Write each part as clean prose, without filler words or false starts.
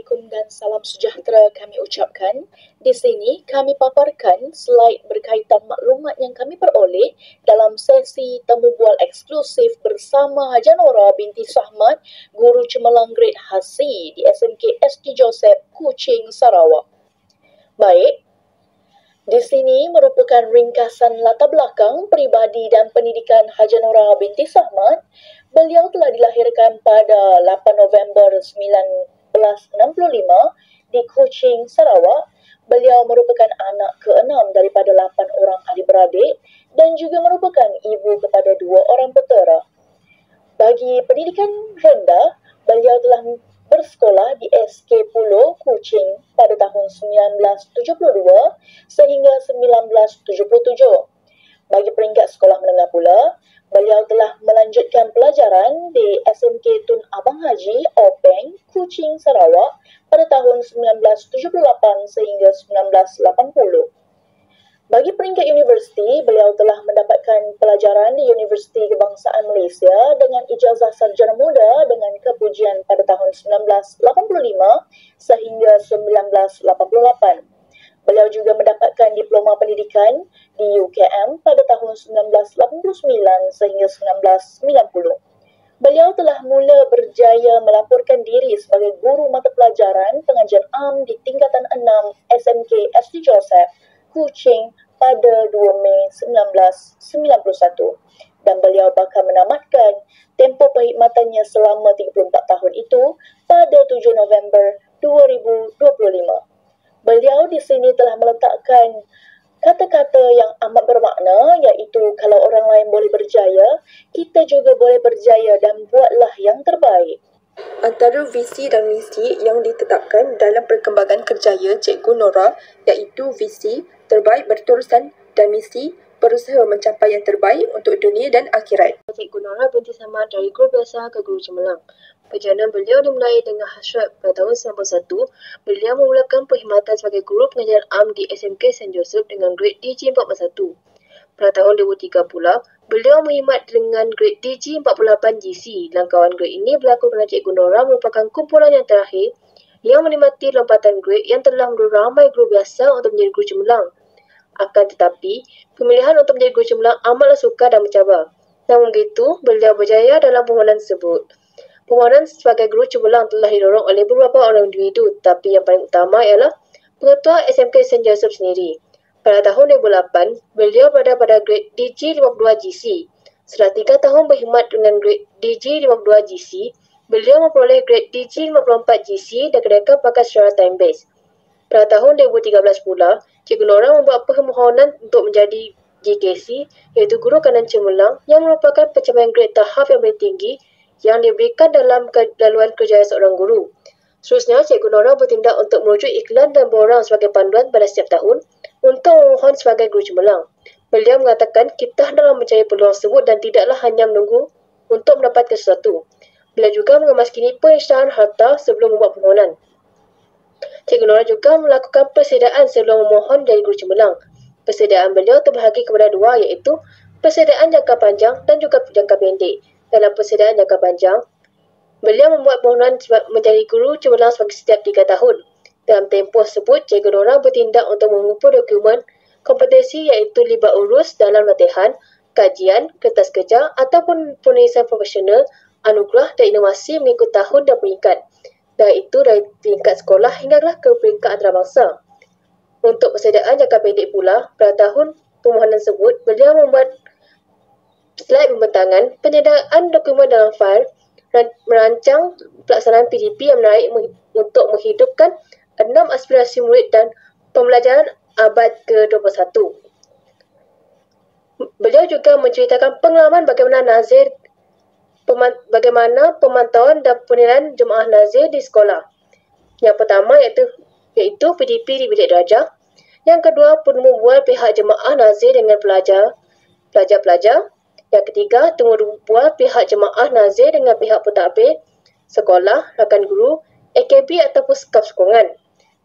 Assalamualaikum dan salam sejahtera kami ucapkan. Di sini kami paparkan slide berkaitan maklumat yang kami peroleh dalam sesi temu bual eksklusif bersama Haja Nora binti Sahmat, Guru Cemerlang Grade Hasi di SMK ST Joseph, Kuching, Sarawak. Baik, di sini merupakan ringkasan latar belakang peribadi dan pendidikan Haja Nora binti Sahmat. Beliau telah dilahirkan pada 8 November 1965 di Kuching, Sarawak. Beliau merupakan anak ke-6 daripada 8 orang adik-beradik dan juga merupakan ibu kepada 2 orang putera. Bagi pendidikan rendah, beliau telah bersekolah di SK Pulo, Kuching pada tahun 1972 sehingga 1977. Bagi peringkat sekolah menengah pula, beliau telah melanjutkan pelajaran di SMK Tun Abang Haji, Openg, Kuching, Sarawak pada tahun 1978 sehingga 1980. Bagi peringkat universiti, beliau telah mendapatkan pelajaran di Universiti Kebangsaan Malaysia dengan ijazah sarjana muda dengan kepujian pada tahun 1985 sehingga 1988. Beliau juga mendapatkan diploma pendidikan di UKM pada tahun 1989 sehingga 1990. Beliau telah mula berjaya melaporkan diri sebagai guru mata pelajaran pengajian am di tingkatan 6 SMK ST Joseph, Kuching pada 2 Mei 1991 dan beliau bakal menamatkan tempoh perkhidmatannya selama 34 tahun itu pada 7 November 2025. Beliau di sini telah meletakkan kata-kata yang amat bermakna, iaitu kalau orang lain boleh berjaya, kita juga boleh berjaya dan buatlah yang terbaik. Antara visi dan misi yang ditetapkan dalam perkembangan kerjaya Cikgu Nora iaitu visi terbaik berterusan dan misi berusaha mencapai yang terbaik untuk dunia dan akhirat. Cikgu Nora binti Sahmat dari guru biasa ke guru cemerlang. Perjalanan beliau dimulai dengan hasrat pada tahun 1991. Beliau memulakan perkhidmatan sebagai guru pengajaran am di SMK St. Joseph dengan grade DG 41. Pada tahun 2003 pula, beliau mengkhidmat dengan grade DG 48 GC. Langkawan grade ini berlaku kerana Cikgu Nora merupakan kumpulan yang terakhir yang menikmati lompatan grade yang telah ramai guru biasa untuk menjadi guru cemerlang. Akan tetapi, pemilihan untuk menjadi guru cemerlang amatlah sukar dan mencabar. Namun begitu, beliau berjaya dalam permohonan tersebut. Permohonan sebagai guru cemerlang telah didorong oleh beberapa orang individu, tapi yang paling utama ialah Pengetua SMK St. Joseph sendiri. Pada tahun 2008, beliau berada pada grade DG 52 GC. Setelah 3 tahun berkhidmat dengan grade DG 52 GC, beliau memperoleh grade DG 54 GC dan kenaikan pangkat secara time base. Pada tahun 2013 pula, Cikgu Nora membuat permohonan untuk menjadi GKC, iaitu Guru Kanan Cemerlang, yang merupakan pencapaian grade tahap yang paling tinggi yang diberikan dalam laluan kerjaya seorang guru. Seterusnya, Cikgu Nora bertindak untuk merujuk iklan dan borang sebagai panduan pada setiap tahun untuk memohon sebagai guru cemerlang. Beliau mengatakan kita hendaklah mencari peluang tersebut dan tidaklah hanya menunggu untuk mendapatkan sesuatu. Beliau juga mengemaskini pengisytiharan harta sebelum membuat permohonan. Cikgu Nora juga melakukan persediaan sebelum memohon dari guru cemerlang. Persediaan beliau terbahagi kepada dua, iaitu persediaan jangka panjang dan juga jangka pendek. Dalam persediaan jangka panjang, beliau membuat permohonan menjadi guru cemerlang setiap 3 tahun. Dalam tempoh tersebut, Cikgu Nora bertindak untuk mengumpul dokumen kompetensi iaitu libat urus dalam latihan, kajian, kertas kerja ataupun penulisan profesional, anugerah dan inovasi mengikut tahun dan peringkat. Dan itu dari peringkat sekolah hinggalah ke peringkat antarabangsa. Untuk persediaan jangka pendek pula, pada tahun permohonan tersebut, beliau membuat slide pembentangan, penyediaan dokumen dalam fail, merancang pelaksanaan PDP yang menarik untuk menghidupkan 6 aspirasi murid dan pembelajaran abad ke-21. Beliau juga menceritakan pengalaman bagaimana pemantauan dan penilaian jemaah nazir di sekolah. Yang pertama iaitu PDP di bilik darjah. Yang kedua, penemu bual pihak jemaah nazir dengan pelajar-pelajar. Yang ketiga, temu bual pihak jemaah nazir dengan pihak pentadbir, sekolah, rakan guru, AKB ataupun skaf sokongan.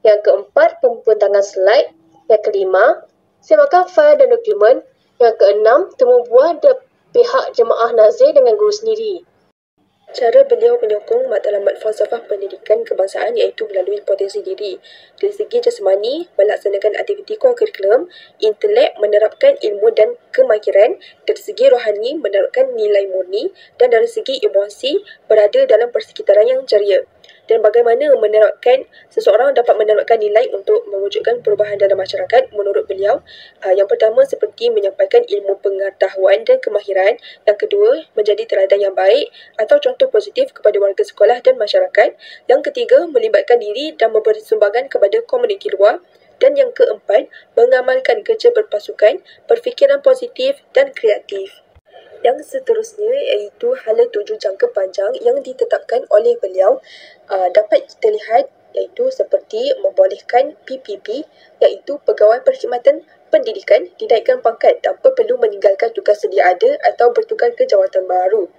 Yang keempat, pembentangan slide. Yang kelima, semakan fail dan dokumen. Yang keenam, temu bual pihak jemaah nazir dengan guru sendiri. Cara beliau menyokong matlamat falsafah pendidikan kebangsaan iaitu melalui potensi diri. Dari segi jasmani, melaksanakan aktiviti kurikulum, intelek menerapkan ilmu dan kemahiran, dari segi rohani menerapkan nilai murni dan dari segi emosi berada dalam persekitaran yang ceria. Dan bagaimana seseorang dapat menerapkan nilai untuk mewujudkan perubahan dalam masyarakat menurut beliau. Yang pertama seperti menyampaikan ilmu pengetahuan dan kemahiran. Yang kedua, menjadi teladan yang baik atau contoh positif kepada warga sekolah dan masyarakat. Yang ketiga, melibatkan diri dan memberi sumbangan kepada komuniti luar. Dan yang keempat, mengamalkan kerja berpasukan, berfikiran positif dan kreatif. Yang seterusnya iaitu hala tuju jangka panjang yang ditetapkan oleh beliau dapat kita lihat iaitu seperti membolehkan PPP iaitu Pegawai Perkhidmatan Pendidikan dinaikkan pangkat tanpa perlu meninggalkan tugas sedia ada atau bertukar ke jawatan baru.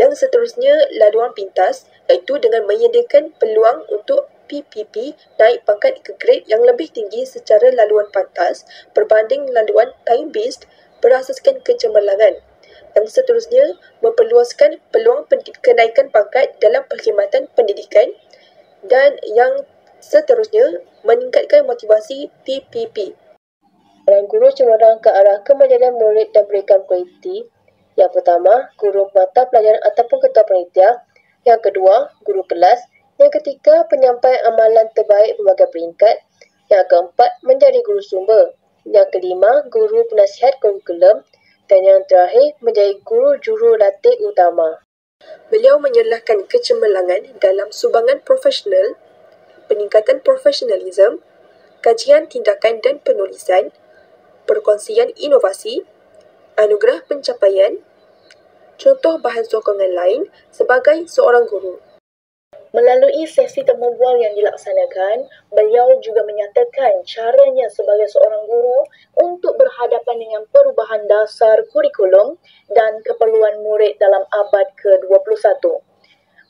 Yang seterusnya laluan pintas iaitu dengan menyediakan peluang untuk PPP naik pangkat ke grade yang lebih tinggi secara laluan pantas berbanding laluan time-based berasaskan kecemerlangan. Yang seterusnya, memperluaskan peluang kenaikan pangkat dalam perkhidmatan pendidikan. Dan yang seterusnya, meningkatkan motivasi PPP. Peran guru cemerlang ke arah kemajuan murid dan berikan kualiti. Yang pertama, guru mata pelajaran ataupun ketua panitia. Yang kedua, guru kelas. Yang ketiga, penyampai amalan terbaik berbagai peringkat. Yang keempat, menjadi guru sumber. Yang kelima, guru penasihat kurikulum. Dan yang terakhir, menjadi guru jurulatih utama. Beliau menyerlahkan kecemerlangan dalam sumbangan profesional, peningkatan profesionalisme, kajian tindakan dan penulisan, perkongsian inovasi, anugerah pencapaian, contoh bahan sokongan lain sebagai seorang guru. Melalui sesi temu bual yang dilaksanakan, beliau juga menyatakan caranya sebagai seorang guru untuk berhadapan dengan perubahan dasar kurikulum dan keperluan murid dalam abad ke-21.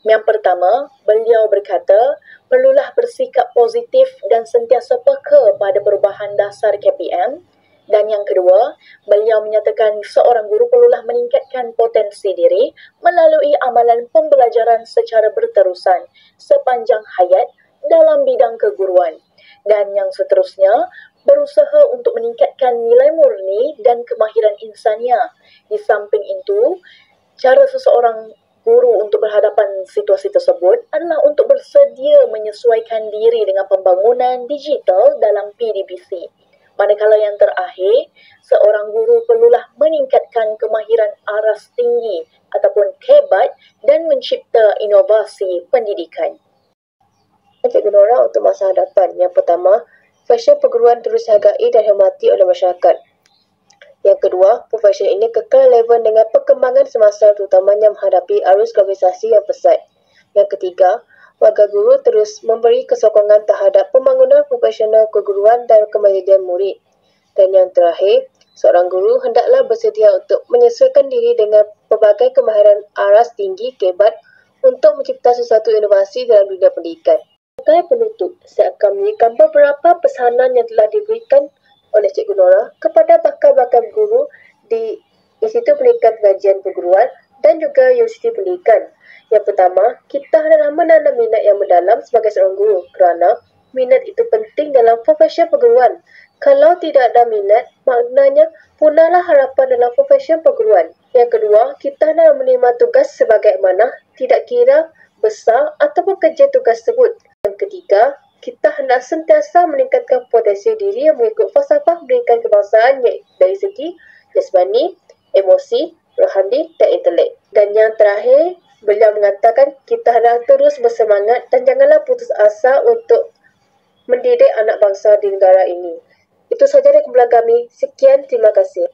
Yang pertama, beliau berkata, perlulah bersikap positif dan sentiasa peka pada perubahan dasar KPM. Dan yang kedua, beliau menyatakan seorang guru perlulah meningkatkan potensi diri melalui amalan pembelajaran secara berterusan sepanjang hayat dalam bidang keguruan. Dan yang seterusnya, berusaha untuk meningkatkan nilai murni dan kemahiran insania. Di samping itu, cara seseorang guru untuk berhadapan situasi tersebut adalah untuk bersedia menyesuaikan diri dengan pembangunan digital dalam PDBC. Manakala yang terakhir, seorang guru perlulah meningkatkan kemahiran aras tinggi ataupun kebat dan mencipta inovasi pendidikan. Cikgu Nora untuk masa hadapan. Yang pertama, profesi perguruan terus dihargai dan dihormati oleh masyarakat. Yang kedua, profesi ini kekal relevan dengan perkembangan semasa terutamanya menghadapi arus globalisasi yang pesat. Yang ketiga, warga guru terus memberi kesokongan terhadap pembangunan profesional keguruan dan kemandirian murid. Dan yang terakhir, seorang guru hendaklah bersedia untuk menyesuaikan diri dengan pelbagai kemahiran aras tinggi kebat untuk mencipta sesuatu inovasi dalam dunia pendidikan. Sebagai penutup, saya akan memberikan beberapa pesanan yang telah diberikan oleh Cikgu Nora kepada bakal-bakal guru di Institut Pendidikan Pengajian Perguruan dan juga Universiti Pendidikan. Yang pertama, kita hendaklah menanam minat yang mendalam sebagai seorang guru kerana minat itu penting dalam profesi perguruan. Kalau tidak ada minat, maknanya punahlah harapan dalam profesi perguruan. Yang kedua, kita hendaklah menerima tugas sebagaimana tidak kira besar ataupun kerja tugas tersebut. Yang ketiga, kita hendak sentiasa meningkatkan potensi diri yang mengikut falsafah pendidikan kebangsaan dari segi jasmani, emosi, rohani dan intelek. Dan yang terakhir, beliau mengatakan kita hendak terus bersemangat dan janganlah putus asa untuk mendidik anak bangsa di negara ini. Itu sahaja dari kumpulan kami. Sekian, terima kasih.